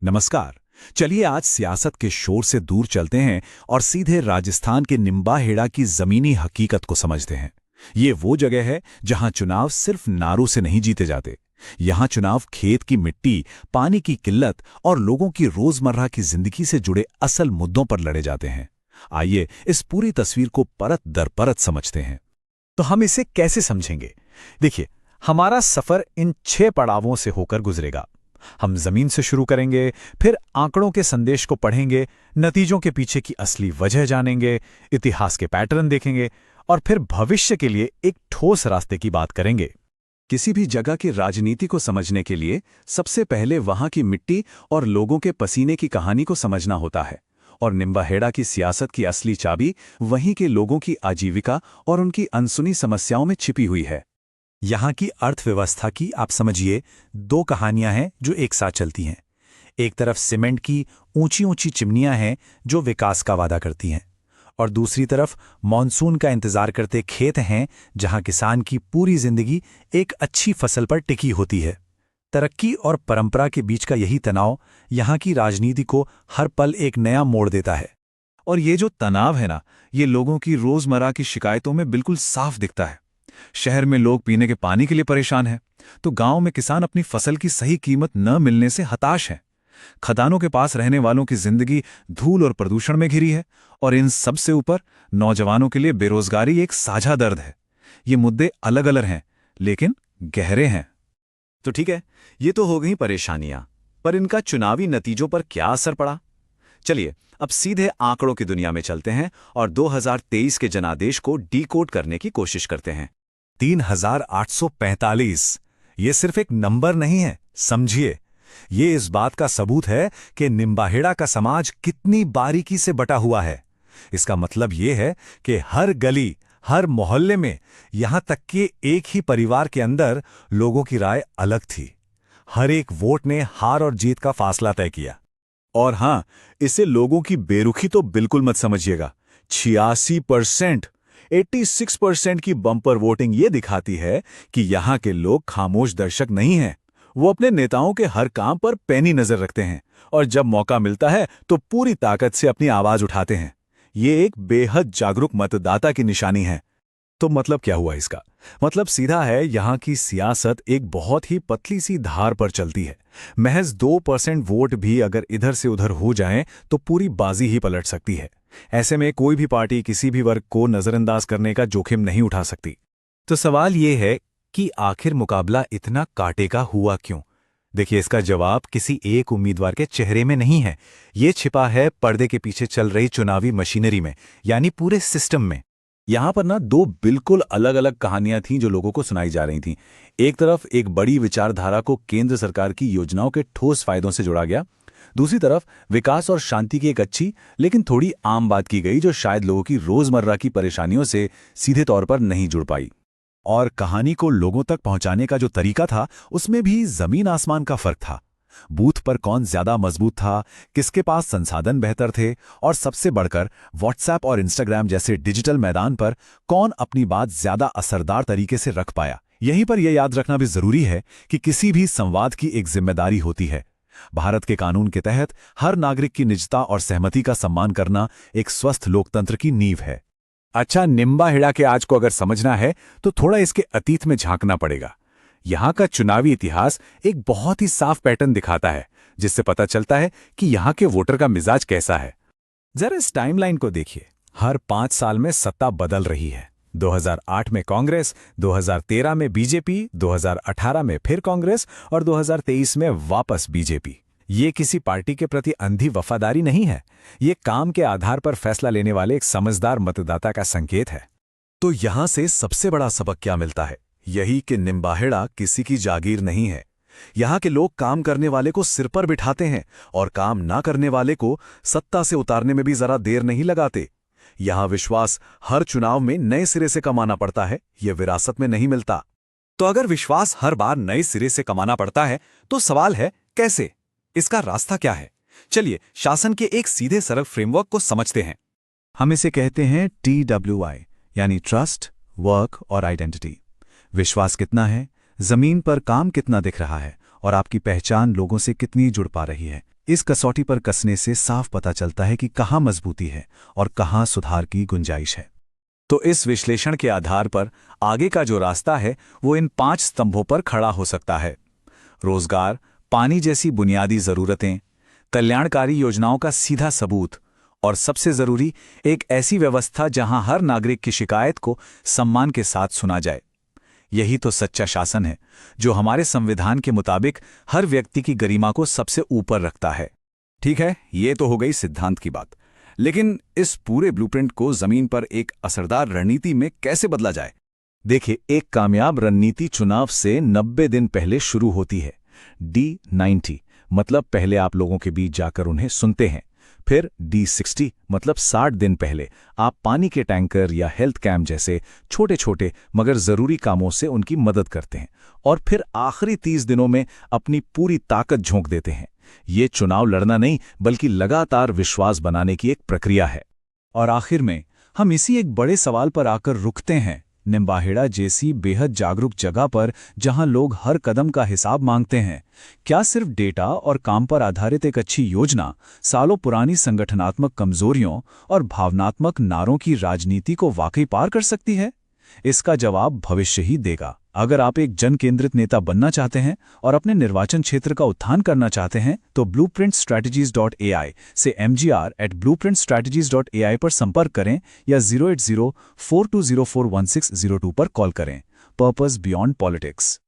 नमस्कार। चलिए आज सियासत के शोर से दूर चलते हैं और सीधे राजस्थान के निम्बाहेड़ा की जमीनी हकीकत को समझते हैं। ये वो जगह है जहां चुनाव सिर्फ नारों से नहीं जीते जाते। यहां चुनाव खेत की मिट्टी, पानी की किल्लत और लोगों की रोजमर्रा की जिंदगी से जुड़े असल मुद्दों पर लड़े जाते हैं। आइए इस पूरी तस्वीर को परत दर परत समझते हैं। तो हम इसे कैसे समझेंगे? देखिए, हमारा सफर इन 6 पड़ावों से होकर गुजरेगा। हम जमीन से शुरू करेंगे, फिर आंकड़ों के संदेश को पढ़ेंगे, नतीजों के पीछे की असली वजह जानेंगे, इतिहास के पैटर्न देखेंगे और फिर भविष्य के लिए एक ठोस रास्ते की बात करेंगे। किसी भी जगह की राजनीति को समझने के लिए सबसे पहले वहां की मिट्टी और लोगों के पसीने की कहानी को समझना होता है। और निम्बाहेड़ा की सियासत की असली चाबी वहीं के लोगों की आजीविका और उनकी अनसुनी समस्याओं में छिपी हुई है। यहाँ की अर्थव्यवस्था की आप समझिए 2 कहानियां हैं जो एक साथ चलती हैं। एक तरफ सीमेंट की ऊंची ऊंची चिमनियां हैं जो विकास का वादा करती हैं, और दूसरी तरफ मॉनसून का इंतजार करते खेत हैं जहां किसान की पूरी जिंदगी एक अच्छी फसल पर टिकी होती है। तरक्की और परंपरा के बीच का यही तनाव यहाँ की राजनीति को हर पल एक नया मोड़ देता है। और ये जो तनाव है ना, ये लोगों की रोजमर्रा की शिकायतों में बिल्कुल साफ दिखता है। शहर में लोग पीने के पानी के लिए परेशान हैं, तो गांव में किसान अपनी फसल की सही कीमत न मिलने से हताश हैं। खदानों के पास रहने वालों की जिंदगी धूल और प्रदूषण में घिरी है, और इन सब से ऊपर नौजवानों के लिए बेरोजगारी एक साझा दर्द है। ये मुद्दे अलग अलग हैं, लेकिन गहरे हैं। तो ठीक है, ये तो हो गई परेशानियां, पर इनका चुनावी नतीजों पर क्या असर पड़ा? चलिए अब सीधे आंकड़ों की दुनिया में चलते हैं और 2023 के जनादेश को डीकोड करने की कोशिश करते हैं। 3845 ये सिर्फ एक नंबर नहीं है, समझिए। ये इस बात का सबूत है कि निम्बाहेड़ा का समाज कितनी बारीकी से बटा हुआ है। इसका मतलब ये है कि हर गली, हर मोहल्ले में, यहां तक कि एक ही परिवार के अंदर लोगों की राय अलग थी। हर एक वोट ने हार और जीत का फासला तय किया। और हां, इसे लोगों की बेरुखी तो बिल्कुल मत समझिएगा। 86%, 86% की बम्पर वोटिंग ये दिखाती है कि यहां के लोग खामोश दर्शक नहीं हैं। वो अपने नेताओं के हर काम पर पैनी नजर रखते हैं, और जब मौका मिलता है तो पूरी ताकत से अपनी आवाज उठाते हैं। ये एक बेहद जागरूक मतदाता की निशानी है। तो मतलब क्या हुआ इसका? मतलब सीधा है, यहां की सियासत एक बहुत ही पतली सी धार पर चलती है। महज 2% वोट भी अगर इधर से उधर हो जाएं तो पूरी बाजी ही पलट सकती है। ऐसे में कोई भी पार्टी किसी भी वर्ग को नजरअंदाज करने का जोखिम नहीं उठा सकती। तो सवाल ये है कि आखिर मुकाबला इतना कांटे का हुआ क्यों? देखिए, इसका जवाब किसी एक उम्मीदवार के चेहरे में नहीं है। ये छिपा है पर्दे के पीछे चल रही चुनावी मशीनरी में, यानी पूरे सिस्टम में। यहां पर ना 2 बिल्कुल अलग अलग कहानियां थीं जो लोगों को सुनाई जा रही थीं। एक तरफ एक बड़ी विचारधारा को केंद्र सरकार की योजनाओं के ठोस फायदों से जोड़ा गया, दूसरी तरफ विकास और शांति की एक अच्छी लेकिन थोड़ी आम बात की गई जो शायद लोगों की रोजमर्रा की परेशानियों से सीधे तौर पर नहीं जुड़ पाई। और कहानी को लोगों तक पहुंचाने का जो तरीका था, उसमें भी जमीन आसमान का फर्क था। बूथ पर कौन ज्यादा मजबूत था, किसके पास संसाधन बेहतर थे, और सबसे बढ़कर व्हाट्सएप और इंस्टाग्राम जैसे डिजिटल मैदान पर कौन अपनी बात ज्यादा असरदार तरीके से रख पाया। यहीं पर यह याद रखना भी जरूरी है कि किसी भी संवाद की एक जिम्मेदारी होती है। भारत के कानून के तहत हर नागरिक की निजता और सहमति का सम्मान करना एक स्वस्थ लोकतंत्र की नींव है। अच्छा, निम्बाहेड़ा के आज को अगर समझना है तो थोड़ा इसके अतीत में झांकना पड़ेगा। यहाँ का चुनावी इतिहास एक बहुत ही साफ पैटर्न दिखाता है, जिससे पता चलता है कि यहाँ के वोटर का मिजाज कैसा है। जरा इस टाइमलाइन को देखिए। हर 5 साल में सत्ता बदल रही है। 2008 में कांग्रेस, 2013 में बीजेपी, 2018 में फिर कांग्रेस और 2023 में वापस बीजेपी। ये किसी पार्टी के प्रति अंधी वफादारी नहीं है, ये काम के आधार पर फैसला लेने वाले एक समझदार मतदाता का संकेत है। तो यहां से सबसे बड़ा सबक क्या मिलता है? यही कि निम्बाहेड़ा किसी की जागीर नहीं है। यहाँ के लोग काम करने वाले को सिर पर बिठाते हैं और काम ना करने वाले को सत्ता से उतारने में भी जरा देर नहीं लगाते। यहाँ विश्वास हर चुनाव में नए सिरे से कमाना पड़ता है, यह विरासत में नहीं मिलता। तो अगर विश्वास हर बार नए सिरे से कमाना पड़ता है तो सवाल है कैसे? इसका रास्ता क्या है? चलिए शासन के एक सीधे सरल फ्रेमवर्क को समझते हैं। हम इसे कहते हैं TWI, यानी ट्रस्ट, वर्क और आइडेंटिटी। विश्वास कितना है, जमीन पर काम कितना दिख रहा है और आपकी पहचान लोगों से कितनी जुड़ पा रही है। इस कसौटी पर कसने से साफ पता चलता है कि कहाँ मजबूती है और कहाँ सुधार की गुंजाइश है। तो इस विश्लेषण के आधार पर आगे का जो रास्ता है वो इन 5 स्तंभों पर खड़ा हो सकता है। रोजगार, पानी जैसी बुनियादी जरूरतें, कल्याणकारी योजनाओं का सीधा सबूत और सबसे जरूरी एक ऐसी व्यवस्था जहां हर नागरिक की शिकायत को सम्मान के साथ सुना जाए। यही तो सच्चा शासन है, जो हमारे संविधान के मुताबिक हर व्यक्ति की गरिमा को सबसे ऊपर रखता है। ठीक है, ये तो हो गई सिद्धांत की बात, लेकिन इस पूरे ब्लूप्रिंट को जमीन पर एक असरदार रणनीति में कैसे बदला जाए? देखिए, एक कामयाब रणनीति चुनाव से 90 दिन पहले शुरू होती है। D90 मतलब पहले आप लोगों के बीच जाकर उन्हें सुनते हैं। फिर D60 मतलब 60 दिन पहले आप पानी के टैंकर या हेल्थ कैंप जैसे छोटे छोटे मगर जरूरी कामों से उनकी मदद करते हैं। और फिर आखिरी 30 दिनों में अपनी पूरी ताकत झोंक देते हैं। ये चुनाव लड़ना नहीं, बल्कि लगातार विश्वास बनाने की एक प्रक्रिया है। और आखिर में हम इसी एक बड़े सवाल पर आकर रुकते हैं। निम्बाहेड़ा जैसी बेहद जागरूक जगह पर जहां लोग हर कदम का हिसाब मांगते हैं, क्या सिर्फ डेटा और काम पर आधारित एक अच्छी योजना सालों पुरानी संगठनात्मक कमजोरियों और भावनात्मक नारों की राजनीति को वाकई पार कर सकती है? इसका जवाब भविष्य ही देगा। अगर आप एक जन केंद्रित नेता बनना चाहते हैं और अपने निर्वाचन क्षेत्र का उत्थान करना चाहते हैं तो blueprintstrategies.ai से mgr@blueprintstrategies.ai पर संपर्क करें या 08042041602 पर कॉल करें। Purpose beyond politics.